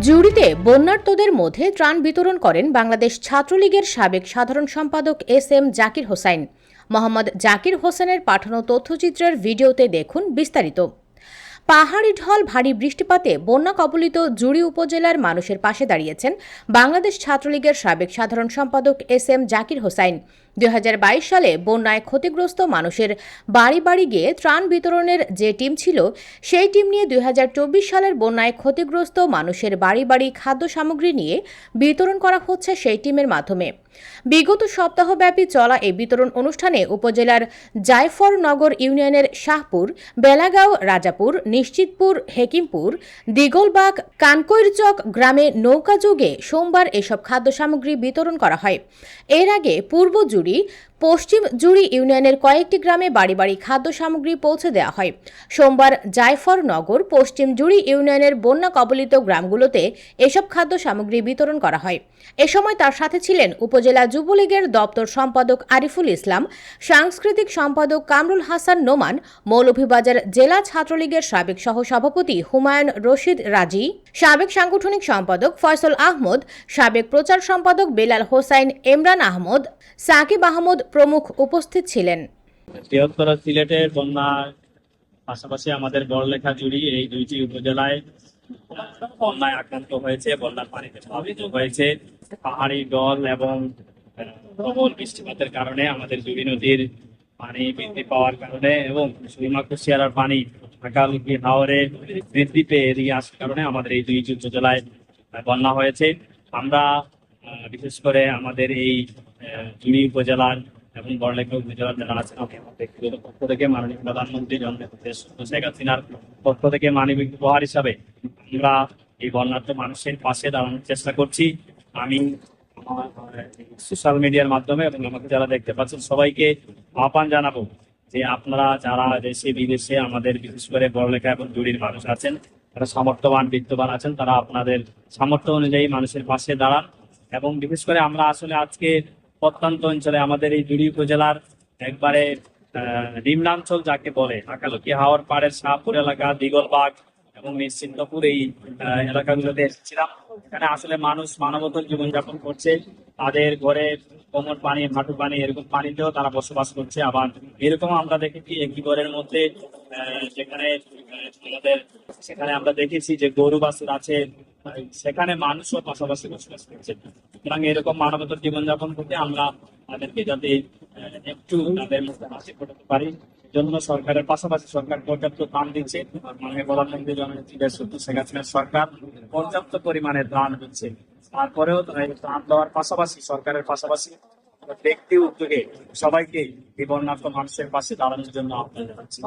জুড়িতে বন্যার্তদের মধ্যে ত্রাণ বিতরণ করেন বাংলাদেশ ছাত্রলীগের সাবেক সাধারণ সম্পাদক এস.এম. জাকির হোসাইন। মোহাম্মদ জাকির হোসেনের পাঠানো তথ্যচিত্রের ভিডিওতে দেখুন বিস্তারিত। পাহাড়ি ঢল ভারী বৃষ্টিপাতে বন্যা কবলিত জুড়ি উপজেলার মানুষের পাশে দাঁড়িয়েছেন বাংলাদেশ ছাত্রলীগের সাবেক সাধারণ সম্পাদক এস.এম. জাকির হোসাইন। 2022 সালে বন্যায় ক্ষতিগ্রস্ত মানুষের বাড়ি বাড়ি গিয়ে ত্রাণ বিতরণের যে টিম ছিল, সেই টিম নিয়ে 2024 সালের বন্যায় ক্ষতিগ্রস্ত মানুষের বাড়ি বাড়ি খাদ্য সামগ্রী নিয়ে বিতরণ করা হচ্ছে সেই টিমের মাধ্যমে। বিগত সপ্তাহব্যাপী চলা এই বিতরণ অনুষ্ঠানে উপজেলার জায়ফরনগর ইউনিয়নের শাহপুর, বেলাগাঁও, রাজাপুর, নিশ্চিতপুর, হেকিমপুর, দিগলবাগ, কানকৈরচক গ্রামে নৌকাযোগে সোমবার এসব খাদ্য সামগ্রী বিতরণ করা হয়। এর আগে পূর্ব জুড়ি, পশ্চিম জুড়ি ইউনিয়নের কয়েকটি গ্রামে বাড়ি বাড়ি খাদ্য সামগ্রী পৌঁছে দেওয়া হয়। সোমবার জায়ফরনগর, পশ্চিম জুড়ি ইউনিয়নের বন্যা কবলিত গ্রামগুলোতে এসব খাদ্য সামগ্রী বিতরণ করা হয়। এ সময় তার সাথে ছিলেন উপজেলা যুবলীগের দপ্তর সম্পাদক আরিফুল ইসলাম, সাংস্কৃতিক সম্পাদক কামরুল হাসান নোমান, মৌলভীবাজার জেলা ছাত্রলীগের সাবেক সহসভাপতি হুমায়ুন রশিদ রাজি, সাবেক সাংগঠনিক সম্পাদক ফয়সল আহমদ, সাবেক প্রচার সম্পাদক বেলাল হোসাইন, এমরান আহমদ, সাকিব আহমদ প্রমুখ উপস্থিত ছিলেন। বৃহত্তর সিলেটের বন্যার পাশাপাশি আমাদের বড়লেখা জুড়ি এই দুইটি উপজেলায় বন্যায় আক্রান্ত হয়েছে, বন্যার পানিতে প্লাবিত হয়েছে। পাহাড়ি ঢল এবং প্রবল বৃষ্টিপাতের কারণে আমাদের জুড়ি নদীর পানি বৃদ্ধি পাওয়ার কারণে এবং সুরমা কুশিয়ারার পানি ঢাকালুকি হাওরে বৃদ্ধি পেয়ে এদিকে আসার কারণে আমাদের এই দুই উপজেলায় বন্যা হয়েছে। আমরা বিশেষ করে আমাদের এই জুড়ি উপজেলার এবং বড়লেখা উপজেলার যারা আছেন, ব্যক্তিগত পক্ষ থেকে মাননীয় প্রধানমন্ত্রী জননেত্রী শেখ হাসিনার পক্ষ থেকে মানবিক উপহার হিসাবে আমরা এই বন্যার্ত মানুষের পাশে দাঁড়ানোর চেষ্টা করছি। আমি সোশ্যাল মিডিয়ার মাধ্যমে এবং আমাকে যারা দেখতে পাচ্ছেন সবাইকে আহ্বান জানাবো যে আপনারা যারা দেশে বিদেশে আমাদের বিশেষ করে বড়লেখা এবং জুড়ির মানুষ আছেন, যারা সামর্থ্যবান বিত্তবান আছেন, তারা আপনাদের সামর্থ্য অনুযায়ী মানুষের পাশে দাঁড়ান। এবং বিশেষ করে আমরা আসলে আজকে প্রত্যন্ত অঞ্চলে আমাদের এই জুড়ি উপজেলার একবারে নিম্নাঞ্চল যাকে বলে ঢাকালুকি হাওর পাড়ের শাহপুর এলাকা, দিগলবাগ এবং নিশ্চিন্তপুর এই এলাকাগুলোতে এসেছিলাম। এখানে আসলে মানুষ মানবতার জীবনযাপন করছে, তাদের ঘরে কোমর পানি, হাঁটু পানি, এরকম পানিতেও তারা বসবাস করছে। আবার এরকম আমরা দেখেছি একই ঘরের মধ্যে সেখানে আমরা দেখেছি যে গরু বাছুর আছে, সেখানে মানুষও পাশাপাশি বসবাস করছে। সুতরাং এরকম মানবতার জীবনযাপন করতে আমরা তাদেরকে যাতে একটু তাদের মধ্যে হাসি ফোটাতে পারি, জন্য সরকারের পাশাপাশি সরকার পর্যাপ্ত ত্রাণ দিচ্ছে। মাননীয় প্রধানমন্ত্রী জননেত্রী শেখ হাসিনার সরকার পর্যাপ্ত পরিমাণে ত্রাণ দিচ্ছে। তারপরেও ত্রাণ দেওয়ার পাশাপাশি সরকারের পাশাপাশি ব্যক্তি উদ্যোগে সবাইকে এই বন্যার্ত মানুষের পাশে দাঁড়ানোর জন্য আহ্বান জানাচ্ছি।